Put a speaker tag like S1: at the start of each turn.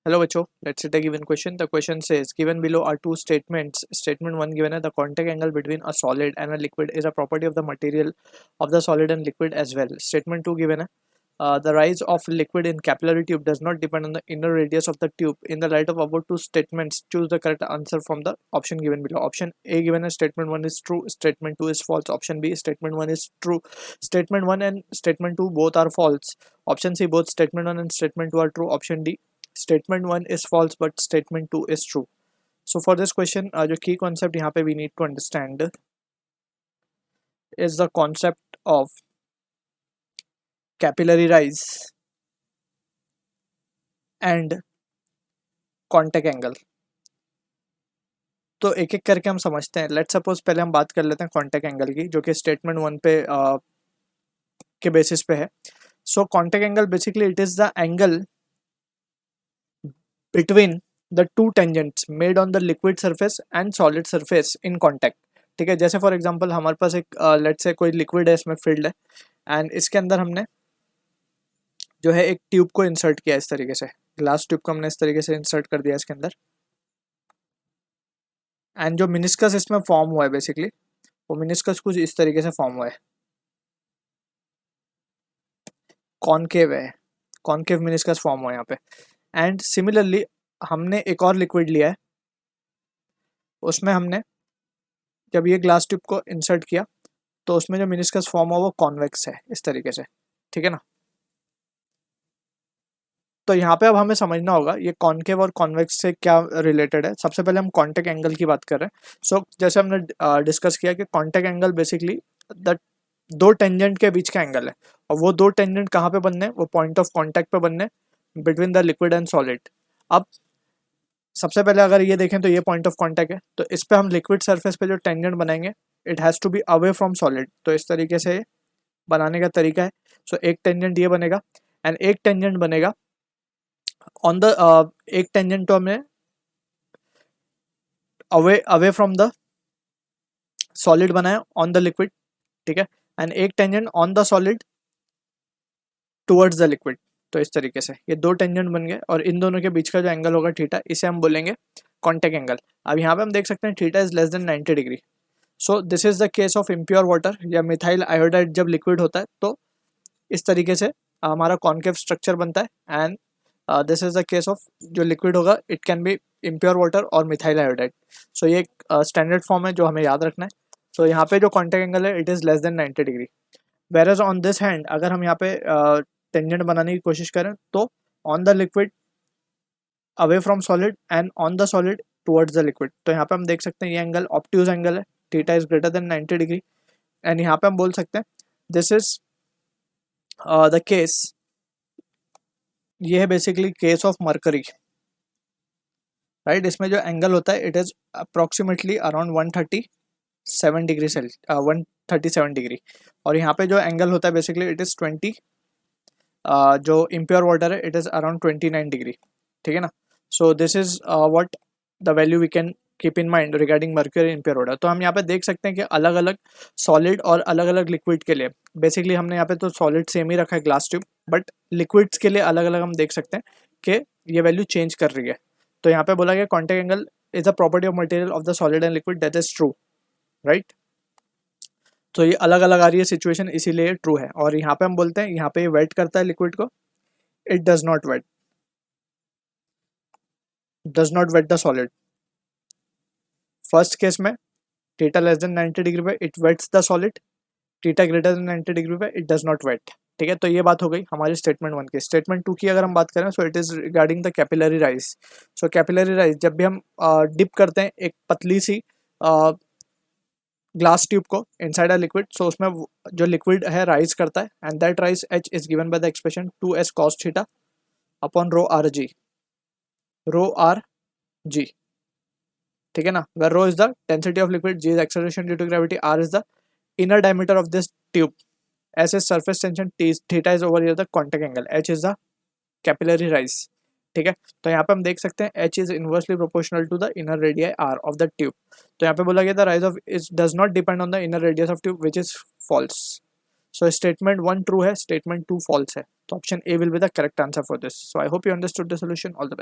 S1: Hello बच्चों, let's take a given question. The question says given below are two statements. Statement 1 given है the contact angle between a solid and a liquid is a property of the material of the solid and liquid as well. Statement 2 given है the rise of liquid in capillary tube does not depend on the inner radius of the tube. In the light of above two statements, choose the correct answer from the option given below. Option A given है statement 1 is true, statement 2 is false. Option B statement 1 is true, statement 1 and statement 2 both are false. Option C both statement 1 and statement 2 are true. Option D statement 1 is false but statement 2 is true. So for this question जो key concept यहाँ पे we need to understand is the concept of capillary rise and contact angle. तो एक एक करके हम समझते हैं. लेट्स सपोज पहले हम बात कर लेते हैं कॉन्टैक्ट एंगल की, जो कि स्टेटमेंट 1 पे के बेसिस पे है. So contact angle basically it is the angle between the two tangents made on the liquid surface and solid surface in contact. ठीक है, जैसे फॉर एग्जांपल हमारे पास एक लेट्स से कोई लिक्विड है, इसमें फिल्ड है एंड इसके अंदर हमने जो है एक ट्यूब को इंसर्ट किया इस तरीके से, ग्लास ट्यूब को हमने इस तरीके से इंसर्ट कर दिया इसके अंदर. एंड जो मिनिस्कस इसमें फॉर्म हुआ है बेसिकली, वो मिनिस्कस कुछ इस तरीके से फॉर्म हुआ है, कॉनकेव है, कॉनकेव मिनिस्कस फॉर्म हुआ है यहाँ पे. एंड सिमिलरली हमने एक और लिक्विड लिया है, उसमें हमने जब ये ग्लास ट्यूब को इंसर्ट किया तो उसमें जो मिनिस्कस फॉर्म हुआ वो कॉन्वेक्स है इस तरीके से. ठीक है ना. तो यहाँ पे अब हमें समझना होगा ये कॉनकेव और कॉन्वेक्स से क्या रिलेटेड है. सबसे पहले हम कॉन्टैक्ट एंगल की बात कर रहे हैं. सो जैसे हमने डिस्कस किया कि कॉन्टैक्ट एंगल बेसिकली द दो टेंजेंट के बीच का एंगल है, और वो दो टेंजेंट कहाँ पे बनने, वो पॉइंट ऑफ कॉन्टैक्ट पे बनने between the liquid and solid. अब सबसे पहले अगर ये देखें तो ये पॉइंट ऑफ कांटेक्ट है, तो इस पे हम लिक्विड सरफेस पे जो टेंजेंट बनाएंगे it has to be away from solid. तो इस तरीके से बनाने का तरीका है. सो एक टेंजेंट ये बनेगा एंड एक टेंजेंट बनेगा ऑन द एक टेंजेंट तो हमें away away from the solid बनाया ऑन द लिक्विड. ठीक है. एंड एक tangent on the solid towards the liquid. तो इस तरीके से ये दो टेंजेंट बन गए और इन दोनों के बीच का जो एंगल होगा थीटा, इसे हम बोलेंगे कॉन्टैक्ट एंगल. अब यहाँ पे हम देख सकते हैं theta is less than 90 degree. So this is the case of impure water या मिथाइल आयोडाइड. जब लिक्विड होता है तो इस तरीके से हमारा कॉन्केव स्ट्रक्चर बनता है. And this is the case of जो लिक्विड होगा it can be impure water और मिथाइल आयोडाइड. सो ये स्टैंडर्ड फॉर्म है जो हमें याद रखना है. सो यहाँ पे जो कॉन्टैक्ट एंगल है it is less than 90 degree. Where on this hand अगर हम यहाँ पे टेंजेंट बनाने की कोशिश करें तो on the liquid away from solid and on the solid towards the liquid. तो यहाँ पे हम देख सकते हैं ये एंगल ऑब्ट्यूज एंगल है, theta is greater than 90 degree. And यहाँ पे हम बोल सकते हैं दिस इज द केस, ये है basically case of mercury, right. इसमें जो एंगल होता है it is approximately around 137 degree 137 degree. और यहाँ पे जो एंगल होता है बेसिकली इट इज 20, जो इम्प्योर वाटर है इट इज़ अराउंड 29 डिग्री. ठीक है ना. So this is what the value we can keep in mind regarding mercury impure water. तो हम यहाँ पे देख सकते हैं कि अलग अलग सॉलिड और अलग अलग लिक्विड के लिए बेसिकली हमने यहाँ पे तो सॉलिड सेम ही रखा है ग्लास ट्यूब, बट लिक्विड्स के लिए अलग अलग हम देख सकते हैं कि ये वैल्यू चेंज कर रही है. तो यहाँ पे बोला गया contact angle is a property of material of the solid and liquid, that is true, right. तो ये अलग अलग आ रही है सिचुएशन, इसीलिए ट्रू है. और यहाँ पे हम बोलते हैं यहाँ पे वेट करता है लिक्विड को, it does not wet the solid. First case में थीटा लेस देन 90 डिग्री पे it wets the solid, theta greater than 90 degree पे इट डज नॉट वेट. ठीक है. तो ये बात हो गई हमारी स्टेटमेंट 1 की. स्टेटमेंट 2 की अगर हम बात करें so it is regarding the capillary rise. So capillary rise जब भी हम डिप करते हैं एक पतली सी ग्लास ट्यूब को इनसाइड अ लिक्विड, सो उसमें जो लिक्विड है राइज करता है and that rise H is given by the expression 2s cos theta upon rho R G. ठीक है ना. Where rho is the density of liquid, G is acceleration due to gravity, are is the inner diameter of this tube, S is surface tension, theta is over here the contact angle, H is the capillary rise. ठीक है. तो यहाँ पे हम देख सकते हैं H is inversely proportional to the inner radii R of the tube. तो यहाँ पे बोला गया the rise of is does not depend on the inner radius of tube which is false. So statement 1 true है, statement 2 false है. तो option A will be the correct answer for this. So I hope you understood the solution. All the best.